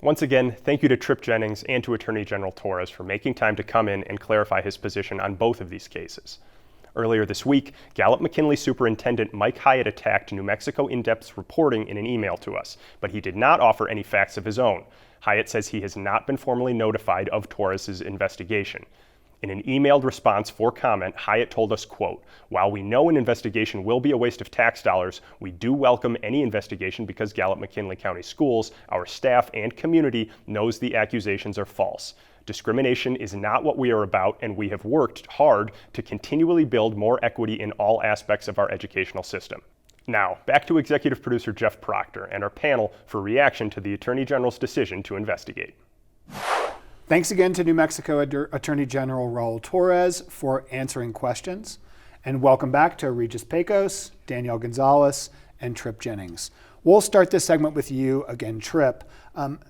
Once again, thank you to Tripp Jennings and to Attorney General Torres for making time to come in and clarify his position on both of these cases. Earlier this week, Gallup-McKinley Superintendent Mike Hyatt attacked New Mexico In-Depth's reporting in an email to us, but he did not offer any facts of his own. Hyatt says he has not been formally notified of Torres' investigation. In an emailed response for comment, Hyatt told us, quote, "While we know an investigation will be a waste of tax dollars, we do welcome any investigation because Gallup-McKinley County Schools, our staff, and community knows the accusations are false. Discrimination is not what we are about, and we have worked hard to continually build more equity in all aspects of our educational system." Now, back to Executive Producer Jeff Proctor and our panel for reaction to the Attorney General's decision to investigate. Thanks again to New Mexico Attorney General Raul Torres for answering questions. And welcome back to Regis Pecos, Danielle Gonzalez, and Tripp Jennings. We'll start this segment with you again, Tripp.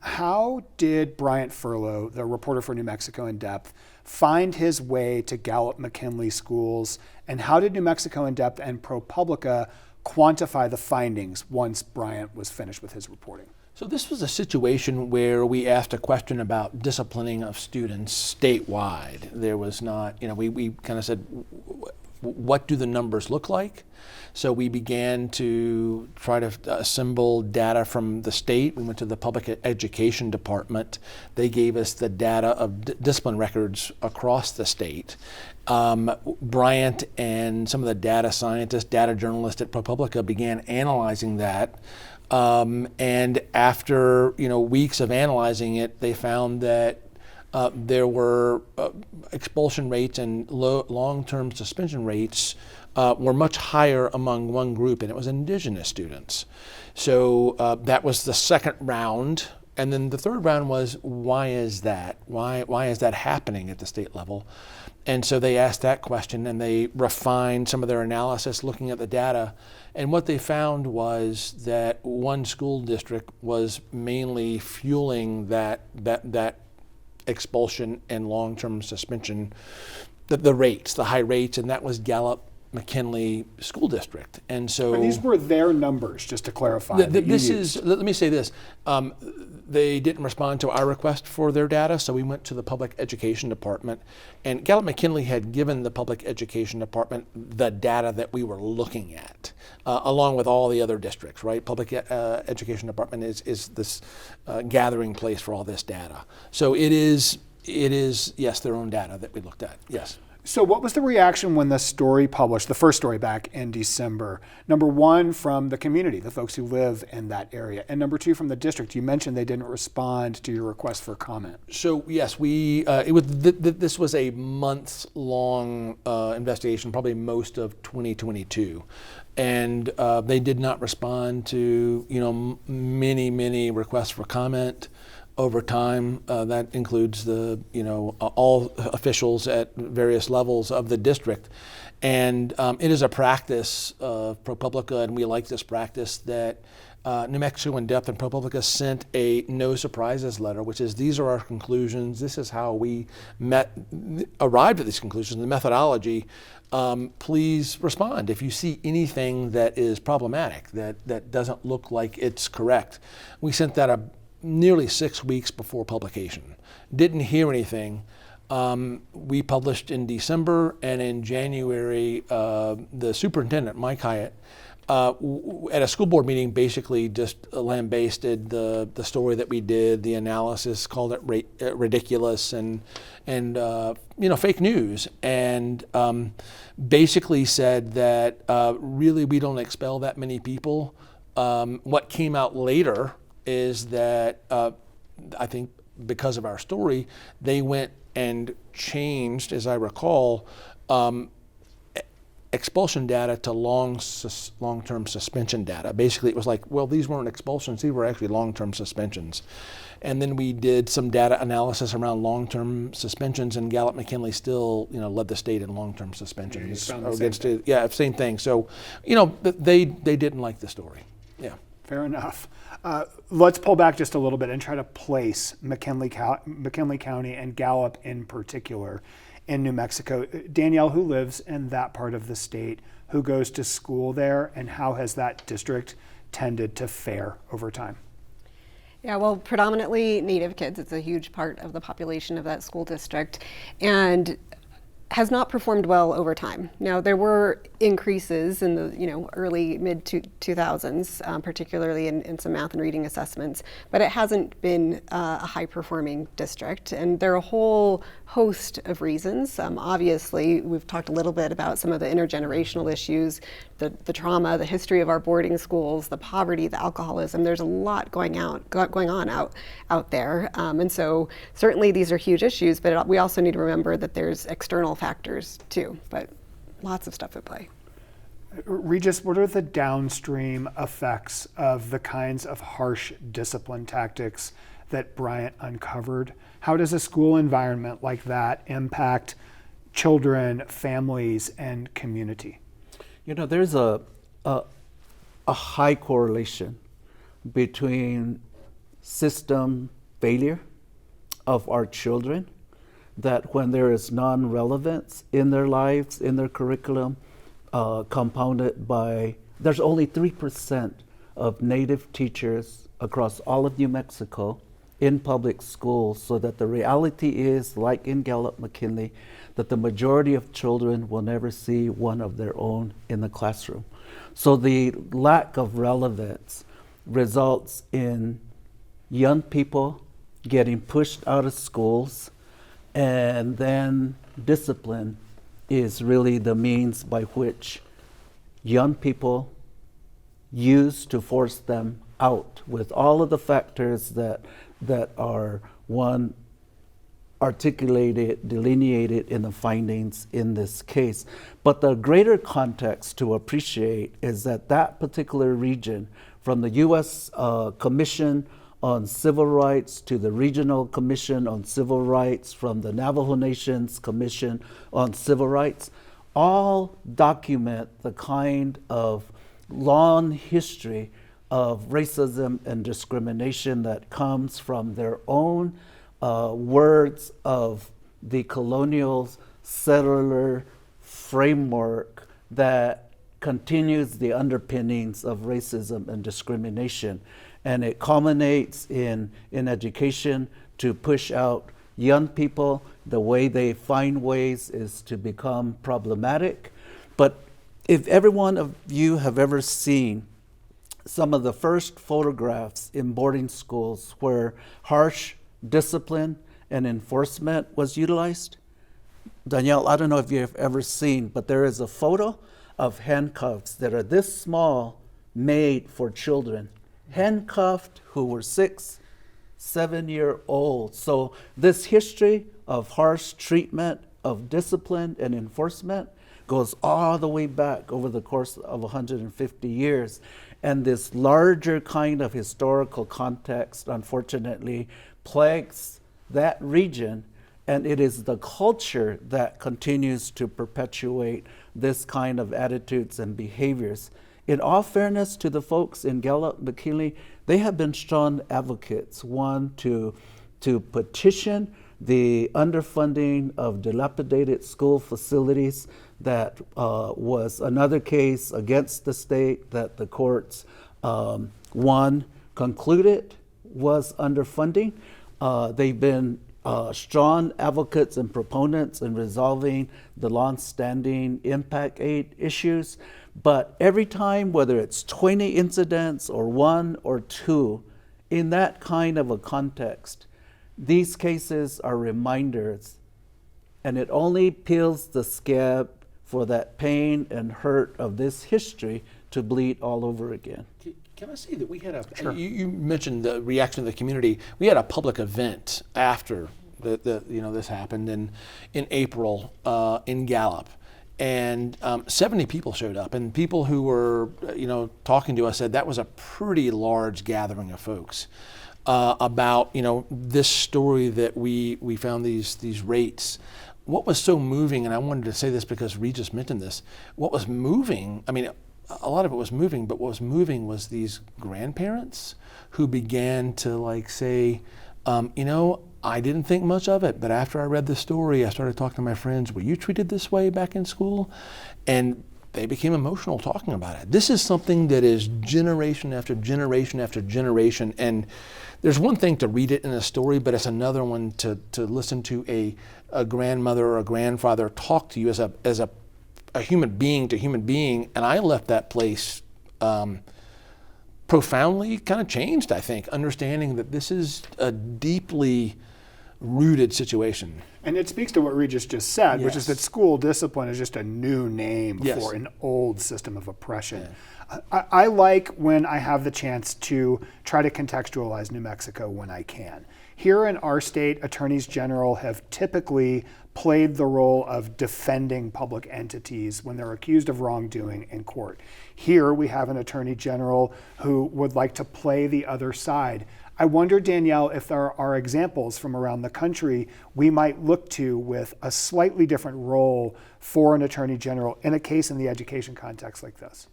How did Bryant Furlow, the reporter for New Mexico In-Depth, find his way to Gallup-McKinley schools? And how did New Mexico In-Depth and ProPublica quantify the findings once Bryant was finished with his reporting? So this was a situation where we asked a question about disciplining of students statewide. There was not, we kind of said, what do the numbers look like? So we began to try to assemble data from the state. We went to the Public Education Department. They gave us the data of discipline records across the state. Bryant and some of the data scientists, data journalists at ProPublica began analyzing that. And after weeks of analyzing it, they found that there were expulsion rates and long-term suspension rates were much higher among one group, and it was indigenous students. So that was the second round. And then the third round was, why is that? Why is that happening at the state level? And so they asked that question, and they refined some of their analysis looking at the data. And what they found was that one school district was mainly fueling that expulsion and long-term suspension, the rates, the high rates, and that was Gallup-McKinley School District. And so these were their numbers, just to clarify. Let me say this. They didn't respond to our request for their data, so we went to the Public Education Department, and Gallup-McKinley had given the Public Education Department the data that we were looking at, along with all the other districts, right? Public Education Department is this gathering place for all this data. So it is, yes, their own data that we looked at, yes. So what was the reaction when the story published, the first story back in December? Number one, from the community, the folks who live in that area, and number two, from the district. You mentioned they didn't respond to your request for comment. So yes, this was a months-long investigation, probably most of 2022, and they did not respond to many requests for comment. Over time, that includes all officials at various levels of the district. And it is a practice of ProPublica, and we like this practice, that New Mexico In-Depth and ProPublica sent a no surprises letter, which is, these are our conclusions, this is how we arrived at these conclusions, the methodology. Please respond if you see anything that is problematic, that doesn't look like it's correct. We sent that nearly 6 weeks before publication. Didn't hear anything. We published in December, and in January, the superintendent, Mike Hyatt, at a school board meeting, basically just lambasted the story that we did, the analysis, called it ridiculous and fake news, and basically said that really we don't expel that many people. What came out later is that I think because of our story, they went and changed, as I recall, expulsion data to long-term suspension data. Basically, it was like, well, these weren't expulsions, these were actually long-term suspensions. And then we did some data analysis around long-term suspensions, and Gallup-McKinley still, led the state in long-term suspensions. Same thing. So, they didn't like the story. Yeah. Fair enough. Let's pull back just a little bit and try to place McKinley County and Gallup in particular in New Mexico. Danielle, who lives in that part of the state, who goes to school there, and how has that district tended to fare over time? Yeah, well, predominantly Native kids. It's a huge part of the population of that school district, and has not performed well over time. Now, there were increases in the early mid 2000s, particularly in some math and reading assessments, but it hasn't been a high performing district, and there are a whole host of reasons. Obviously, we've talked a little bit about some of the intergenerational issues, the trauma, the history of our boarding schools, the poverty, the alcoholism. There's a lot going on out there, and so certainly these are huge issues. But we also need to remember that there's external factors too. But lots of stuff at play. Regis, what are the downstream effects of the kinds of harsh discipline tactics that Bryant uncovered? How does a school environment like that impact children, families, and community? There's a high correlation between system failure of our children, that when there is non-relevance in their lives, in their curriculum, compounded by, there's only 3% of Native teachers across all of New Mexico in public schools, so that the reality is, like in Gallup-McKinley, that the majority of children will never see one of their own in the classroom. So the lack of relevance results in young people getting pushed out of schools, and then discipline is really the means by which young people use to force them out, with all of the factors that are articulated, delineated in the findings in this case. But the greater context to appreciate is that particular region, from the U.S. Commission on Civil Rights to the Regional Commission on Civil Rights, from the Navajo Nation's Commission on Civil Rights, all document the kind of long history of racism and discrimination that comes from their own words of the colonial settler framework that continues the underpinnings of racism and discrimination. And it culminates in education to push out young people. The way they find ways is to become problematic. But if every one of you have ever seen some of the first photographs in boarding schools where harsh discipline and enforcement was utilized, Danielle, I don't know if you've ever seen, but there is a photo of handcuffs that are this small, made for children. Handcuffed who were 6, 7-year-olds. So this history of harsh treatment, of discipline and enforcement goes all the way back over the course of 150 years. And this larger kind of historical context, unfortunately, plagues that region, and it is the culture that continues to perpetuate this kind of attitudes and behaviors. In all fairness to the folks in Gallup-McKinley, they have been strong advocates, one, to petition the underfunding of dilapidated school facilities. That was another case against the state that the courts, one, concluded was underfunding. They've been strong advocates and proponents in resolving the long-standing impact aid issues. But every time, whether it's 20 incidents or 1 or 2, in that kind of a context, these cases are reminders, and it only peels the scab for that pain and hurt of this history to bleed all over again. Can I say that we had a, Sure. you mentioned the reaction of the community. We had a public event after this happened in April in Gallup. And 70 people showed up, and people who were, talking to us said that was a pretty large gathering of folks about, this story that we found these rates. What was so moving, and I wanted to say this because Regis mentioned this, what was moving, a lot of it was moving, but what was moving was these grandparents who began to say, I didn't think much of it, but after I read the story, I started talking to my friends, were you treated this way back in school? And they became emotional talking about it. This is something that is generation after generation after generation. And there's one thing to read it in a story, but it's another one to listen to a grandmother or a grandfather talk to you as a human being to human being. And I left that place profoundly kind of changed, I think, understanding that this is a deeply rooted situation. And it speaks to what Regis just said, which is that Yes. school discipline is just a new name Yes. for an old system of oppression. I like when I have the chance to try to contextualize New Mexico when I can. Here in our state, attorneys general have typically played the role of defending public entities when they're accused of wrongdoing in court. Here we have an attorney general who would like to play the other side. I wonder, Danielle, if there are examples from around the country we might look to with a slightly different role for an attorney general in a case in the education context like this.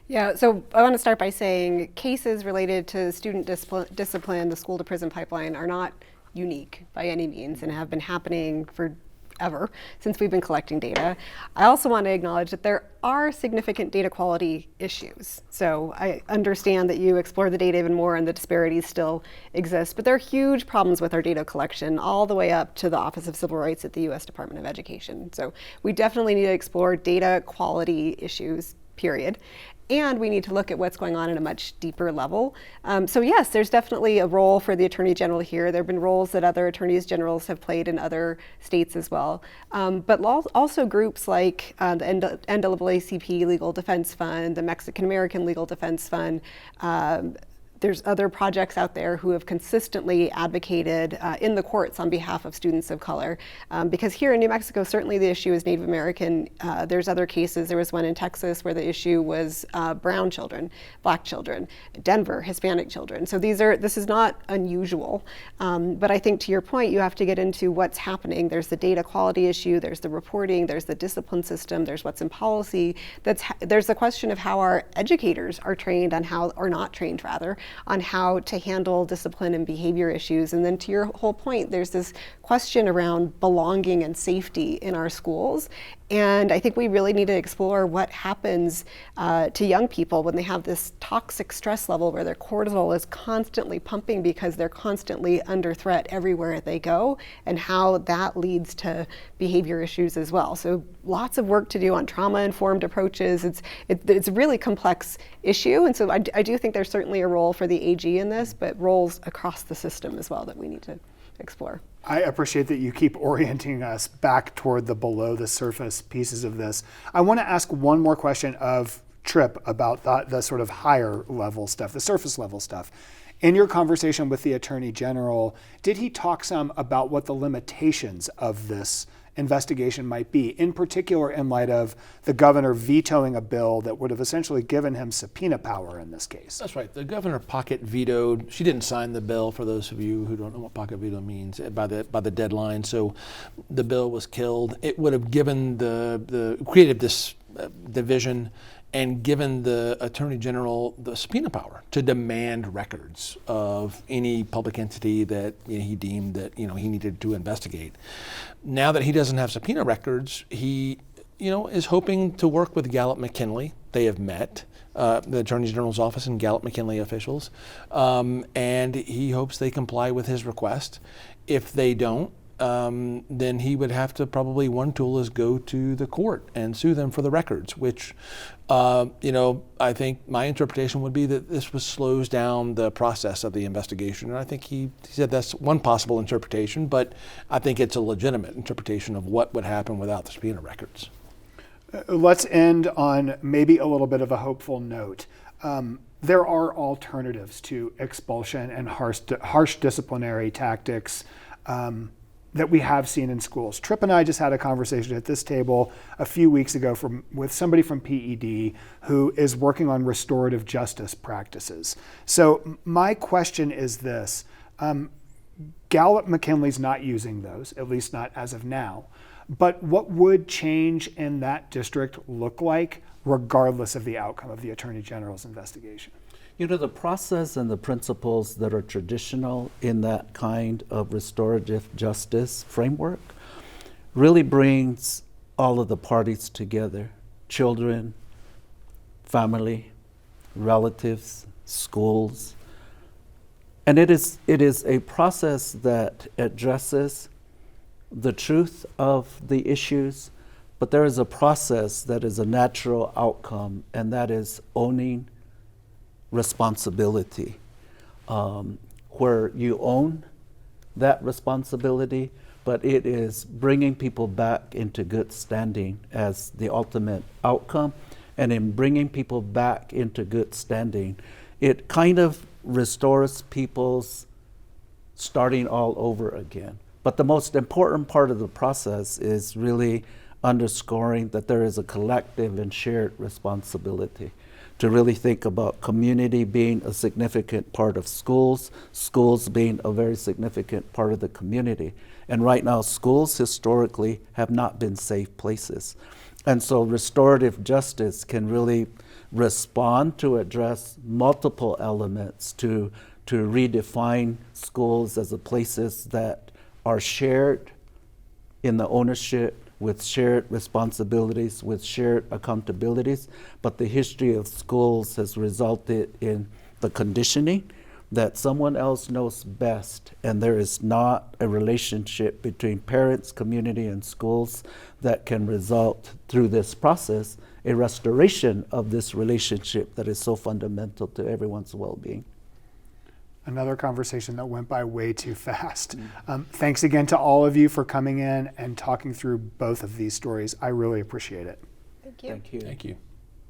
Yeah, so I want to start by saying cases related to student discipline, the school to prison pipeline, are not unique by any means and have been happening forever since we've been collecting data. I also want to acknowledge that there are significant data quality issues. So I understand that you explore the data even more and the disparities still exist, but there are huge problems with our data collection all the way up to the Office of Civil Rights at the U.S. Department of Education. So we definitely need to explore data quality issues, period. And we need to look at what's going on at a much deeper level. So yes, there's definitely a role for the Attorney General here. There have been roles that other Attorneys Generals have played in other states as well. But also groups like the NAACP Legal Defense Fund, the Mexican American Legal Defense Fund, there's other projects out there who have consistently advocated in the courts on behalf of students of color. Because here in New Mexico, certainly the issue is Native American. There's other cases. There was one in Texas where the issue was brown children, black children, Denver, Hispanic children. So this is not unusual. But I think to your point, you have to get into what's happening. There's the data quality issue, there's the reporting, there's the discipline system, there's what's in policy. There's the question of how our educators are trained on how, or not trained rather, on how to handle discipline and behavior issues. And then to your whole point, there's this question around belonging and safety in our schools. And I think we really need to explore what happens to young people when they have this toxic stress level where their cortisol is constantly pumping because they're constantly under threat everywhere they go, and how that leads to behavior issues as well. So lots of work to do on trauma-informed approaches. It's a really complex issue, and so I do think there's certainly a role for the AG in this, but roles across the system as well that we need to explore. I appreciate that you keep orienting us back toward the below the surface pieces of this. I want to ask one more question of Tripp about the sort of higher level stuff, the surface level stuff. In your conversation with the Attorney General, did he talk some about what the limitations of this investigation might be, in particular in light of the governor vetoing a bill that would have essentially given him subpoena power in this case? That's right. The governor pocket vetoed. She didn't sign the bill, for those of you who don't know what pocket veto means, by the deadline. So the bill was killed. It would have given created this division and given the Attorney General the subpoena power to demand records of any public entity that he deemed that he needed to investigate. Now that he doesn't have subpoena records, he is hoping to work with Gallup McKinley. They have met, the Attorney General's office and Gallup McKinley officials, and he hopes they comply with his request. If they don't, then he would have to probably, one tool is go to the court and sue them for the records, which, I think my interpretation would be that this slows down the process of the investigation. And I think he said that's one possible interpretation, but I think it's a legitimate interpretation of what would happen without the subpoena records. Let's end on maybe a little bit of a hopeful note. There are alternatives to expulsion and harsh disciplinary tactics that we have seen in schools. Tripp and I just had a conversation at this table a few weeks ago with somebody from PED who is working on restorative justice practices. So my question is this: Gallup McKinley's not using those, at least not as of now. But what would change in that district look like, regardless of the outcome of the Attorney General's investigation? The process and the principles that are traditional in that kind of restorative justice framework really brings all of the parties together children, family, relatives, schools. And it is a process that addresses the truth of the issues, but there is a process that is a natural outcome, and that is owning responsibility, where you own that responsibility, but it is bringing people back into good standing as the ultimate outcome. And in bringing people back into good standing, it kind of restores people's starting all over again. But the most important part of the process is really underscoring that there is a collective and shared responsibility to really think about community being a significant part of schools, schools being a very significant part of the community. And right now, schools historically have not been safe places. And so restorative justice can really respond to address multiple elements, to redefine schools as the places that are shared in the ownership, with shared responsibilities, with shared accountabilities. But the history of schools has resulted in the conditioning that someone else knows best, and there is not a relationship between parents, community, and schools that can result through this process, a restoration of this relationship that is so fundamental to everyone's well-being. Another conversation that went by way too fast. Thanks again to all of you for coming in and talking through both of these stories. I really appreciate it. Thank you. Thank you. Thank you.